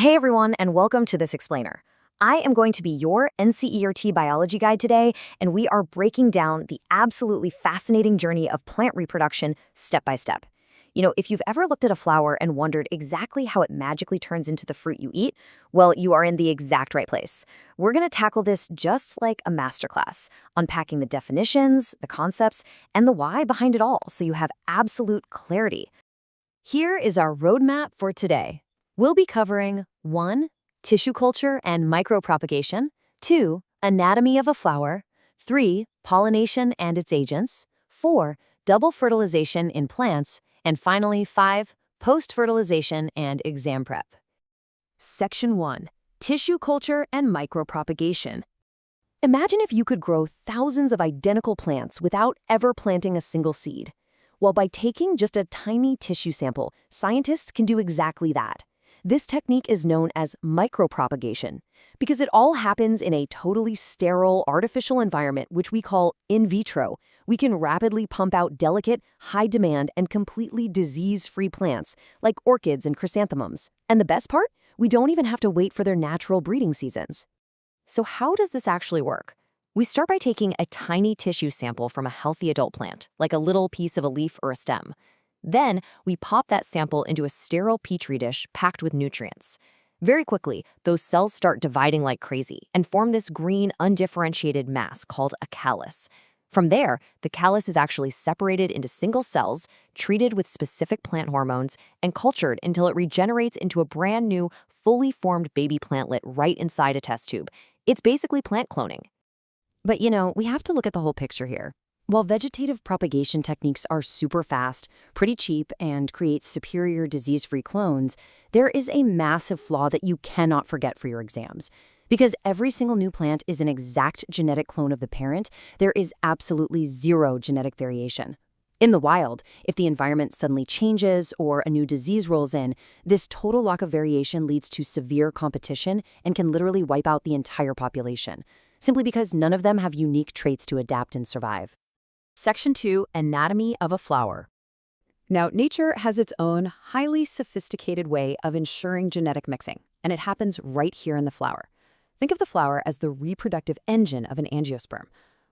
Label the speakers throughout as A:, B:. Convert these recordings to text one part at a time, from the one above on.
A: Hey everyone, and welcome to this explainer. I am going to be your NCERT biology guide today, and we are breaking down the absolutely fascinating journey of plant reproduction step by step. If you've ever looked at a flower and wondered exactly how it magically turns into the fruit you eat, well, you are in the exact right place. We're going to tackle this just like a masterclass, unpacking the definitions, the concepts, and the why behind it all so you have absolute clarity. Here is our roadmap for today. We'll be covering 1. Tissue culture and micropropagation, 2. Anatomy of a flower, 3. Pollination and its agents, 4. Double fertilization in plants, and finally 5. Post-Fertilization and exam prep. Section 1. Tissue culture and micropropagation. Imagine if you could grow thousands of identical plants without ever planting a single seed. Well, by taking just a tiny tissue sample, scientists can do exactly that. This technique is known as micropropagation because it all happens in a totally sterile artificial environment which we call in vitro. We can rapidly pump out delicate, high-demand, and completely disease-free plants like orchids and chrysanthemums. And the best part? We don't even have to wait for their natural breeding seasons. So how does this actually work? We start by taking a tiny tissue sample from a healthy adult plant, like a little piece of a leaf or a stem. Then, we pop that sample into a sterile petri dish packed with nutrients. Very quickly, those cells start dividing like crazy and form this green, undifferentiated mass called a callus. From there, the callus is actually separated into single cells, treated with specific plant hormones, and cultured until it regenerates into a brand new, fully formed baby plantlet right inside a test tube. It's basically plant cloning. But we have to look at the whole picture here. While vegetative propagation techniques are super fast, pretty cheap, and create superior disease-free clones, there is a massive flaw that you cannot forget for your exams. Because every single new plant is an exact genetic clone of the parent, there is absolutely zero genetic variation. In the wild, if the environment suddenly changes or a new disease rolls in, this total lack of variation leads to severe competition and can literally wipe out the entire population, simply because none of them have unique traits to adapt and survive. Section 2. Anatomy of a flower. Now, nature has its own highly sophisticated way of ensuring genetic mixing, and it happens right here in the flower. Think of the flower as the reproductive engine of an angiosperm.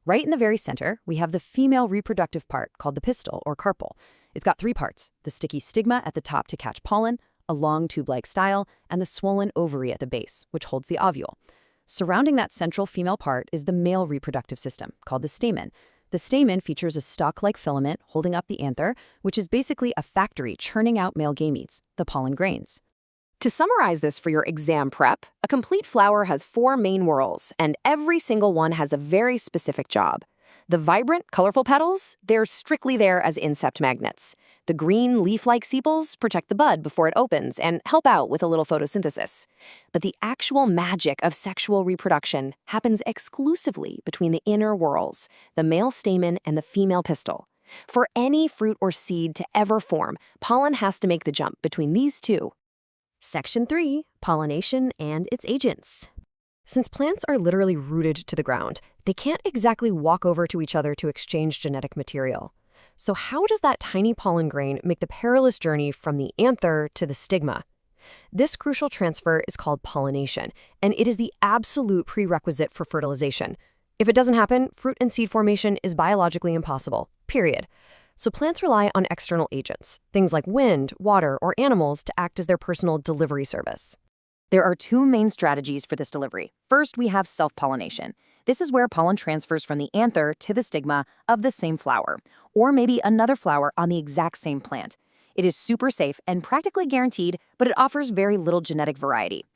A: Right in the very center, we have the female reproductive part called the pistil or carpel. It's got 3 parts: the sticky stigma at the top to catch pollen, a long tube-like style, and the swollen ovary at the base, which holds the ovule. Surrounding that central female part is the male reproductive system, called the stamen. The stamen features a stalk-like filament holding up the anther, which is basically a factory churning out male gametes, the pollen grains. To summarize this for your exam prep, a complete flower has 4 main whorls, and every single one has a very specific job. The vibrant, colorful petals, they're strictly there as incept magnets. The green, leaf-like sepals protect the bud before it opens and help out with a little photosynthesis. But the actual magic of sexual reproduction happens exclusively between the inner whorls, the male stamen and the female pistil. For any fruit or seed to ever form, pollen has to make the jump between these two. Section 3. Pollination and its agents. Since plants are literally rooted to the ground, they can't exactly walk over to each other to exchange genetic material. So how does that tiny pollen grain make the perilous journey from the anther to the stigma? This crucial transfer is called pollination, and it is the absolute prerequisite for fertilization. If it doesn't happen, fruit and seed formation is biologically impossible, period. So plants rely on external agents, things like wind, water, or animals to act as their personal delivery service. There are 2 main strategies for this delivery. First, we have self-pollination. This is where pollen transfers from the anther to the stigma of the same flower, or maybe another flower on the exact same plant. It is super safe and practically guaranteed, but it offers very little genetic variety.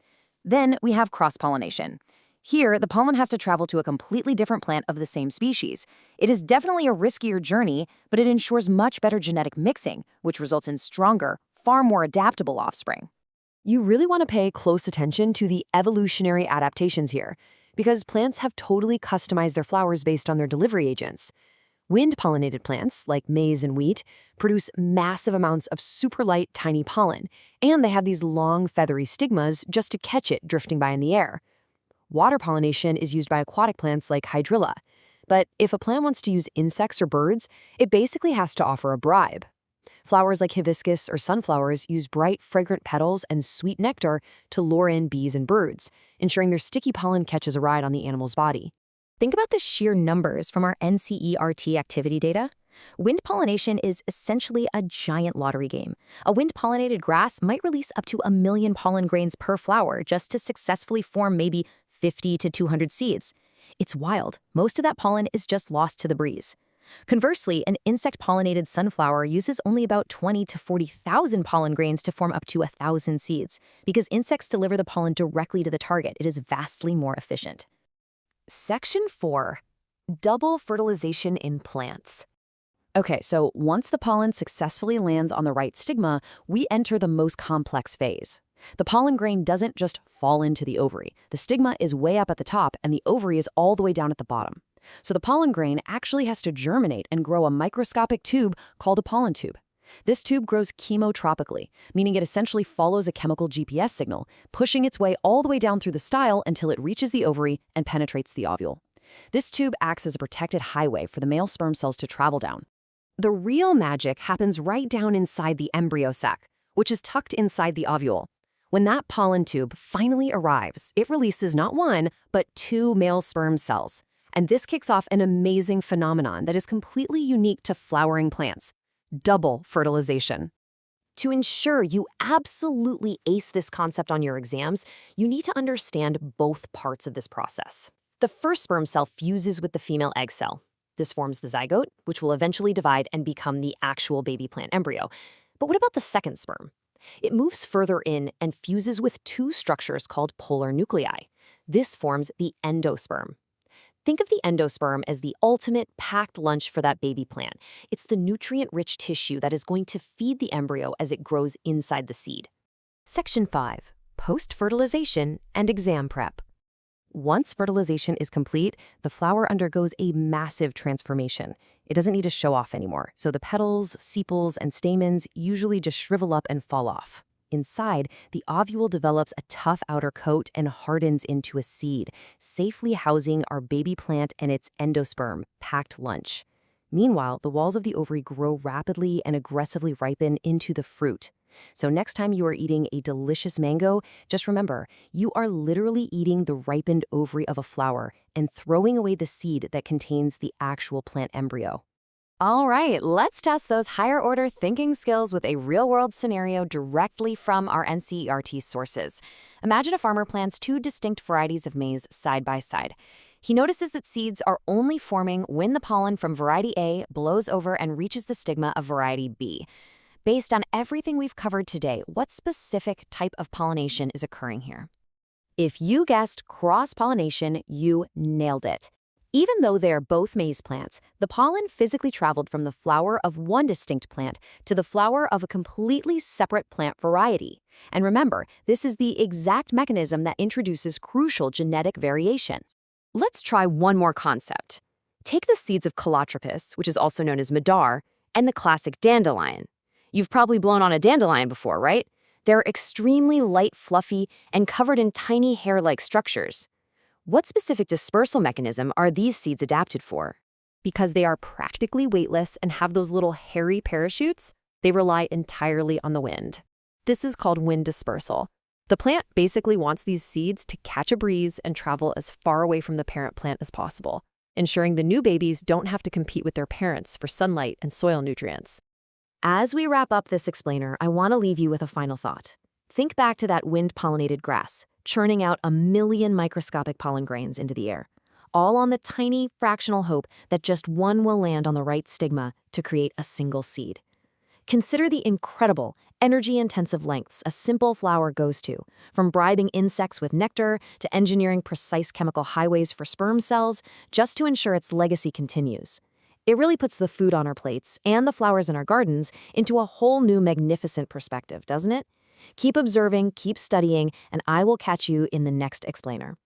A: Then we have cross-pollination. Here, the pollen has to travel to a completely different plant of the same species. It is definitely a riskier journey, but it ensures much better genetic mixing, which results in stronger, far more adaptable offspring. You really want to pay close attention to the evolutionary adaptations here, because plants have totally customized their flowers based on their delivery agents. Wind-pollinated plants, like maize and wheat, produce massive amounts of super light, tiny pollen, and they have these long, feathery stigmas just to catch it drifting by in the air. Water pollination is used by aquatic plants like hydrilla, but if a plant wants to use insects or birds, it basically has to offer a bribe. Flowers like hibiscus or sunflowers use bright, fragrant petals and sweet nectar to lure in bees and birds, ensuring their sticky pollen catches a ride on the animal's body. Think about the sheer numbers from our NCERT activity data. Wind pollination is essentially a giant lottery game. A wind-pollinated grass might release up to 1 million pollen grains per flower just to successfully form maybe 50 to 200 seeds. It's wild. Most of that pollen is just lost to the breeze. Conversely, an insect-pollinated sunflower uses only about 20 to 40,000 pollen grains to form up to 1,000 seeds. Because insects deliver the pollen directly to the target, it is vastly more efficient. Section 4. Double fertilization in plants. Okay, so once the pollen successfully lands on the right stigma, we enter the most complex phase. The pollen grain doesn't just fall into the ovary. The stigma is way up at the top, and the ovary is all the way down at the bottom. So the pollen grain actually has to germinate and grow a microscopic tube called a pollen tube. This tube grows chemotropically, meaning it essentially follows a chemical GPS signal, pushing its way all the way down through the style until it reaches the ovary and penetrates the ovule. This tube acts as a protected highway for the male sperm cells to travel down. The real magic happens right down inside the embryo sac, which is tucked inside the ovule. When that pollen tube finally arrives, it releases not 1, but 2 male sperm cells. And this kicks off an amazing phenomenon that is completely unique to flowering plants: double fertilization. To ensure you absolutely ace this concept on your exams, you need to understand both parts of this process. The first sperm cell fuses with the female egg cell. This forms the zygote, which will eventually divide and become the actual baby plant embryo. But what about the second sperm? It moves further in and fuses with 2 structures called polar nuclei. This forms the endosperm. Think of the endosperm as the ultimate packed lunch for that baby plant. It's the nutrient-rich tissue that is going to feed the embryo as it grows inside the seed. Section 5. Post-Fertilization and Exam Prep. Once fertilization is complete, the flower undergoes a massive transformation. It doesn't need to show off anymore, so the petals, sepals, and stamens usually just shrivel up and fall off. Inside, the ovule develops a tough outer coat and hardens into a seed, safely housing our baby plant and its endosperm, packed lunch. Meanwhile, the walls of the ovary grow rapidly and aggressively ripen into the fruit. So next time you are eating a delicious mango, just remember, you are literally eating the ripened ovary of a flower and throwing away the seed that contains the actual plant embryo. All right, let's test those higher-order thinking skills with a real-world scenario directly from our NCERT sources. Imagine a farmer plants 2 distinct varieties of maize side by side. He notices that seeds are only forming when the pollen from variety A blows over and reaches the stigma of variety B. Based on everything we've covered today, what specific type of pollination is occurring here? If you guessed cross-pollination, you nailed it. Even though they are both maize plants, the pollen physically traveled from the flower of one distinct plant to the flower of a completely separate plant variety. And remember, this is the exact mechanism that introduces crucial genetic variation. Let's try one more concept. Take the seeds of Calotropis, which is also known as madar, and the classic dandelion. You've probably blown on a dandelion before, right? They're extremely light, fluffy, and covered in tiny hair-like structures. What specific dispersal mechanism are these seeds adapted for? Because they are practically weightless and have those little hairy parachutes, they rely entirely on the wind. This is called wind dispersal. The plant basically wants these seeds to catch a breeze and travel as far away from the parent plant as possible, ensuring the new babies don't have to compete with their parents for sunlight and soil nutrients. As we wrap up this explainer, I want to leave you with a final thought. Think back to that wind-pollinated grass, churning out 1 million microscopic pollen grains into the air, all on the tiny, fractional hope that just one will land on the right stigma to create a single seed. Consider the incredible, energy-intensive lengths a simple flower goes to, from bribing insects with nectar to engineering precise chemical highways for sperm cells, just to ensure its legacy continues. It really puts the food on our plates and the flowers in our gardens into a whole new magnificent perspective, doesn't it? Keep observing, keep studying, and I will catch you in the next explainer.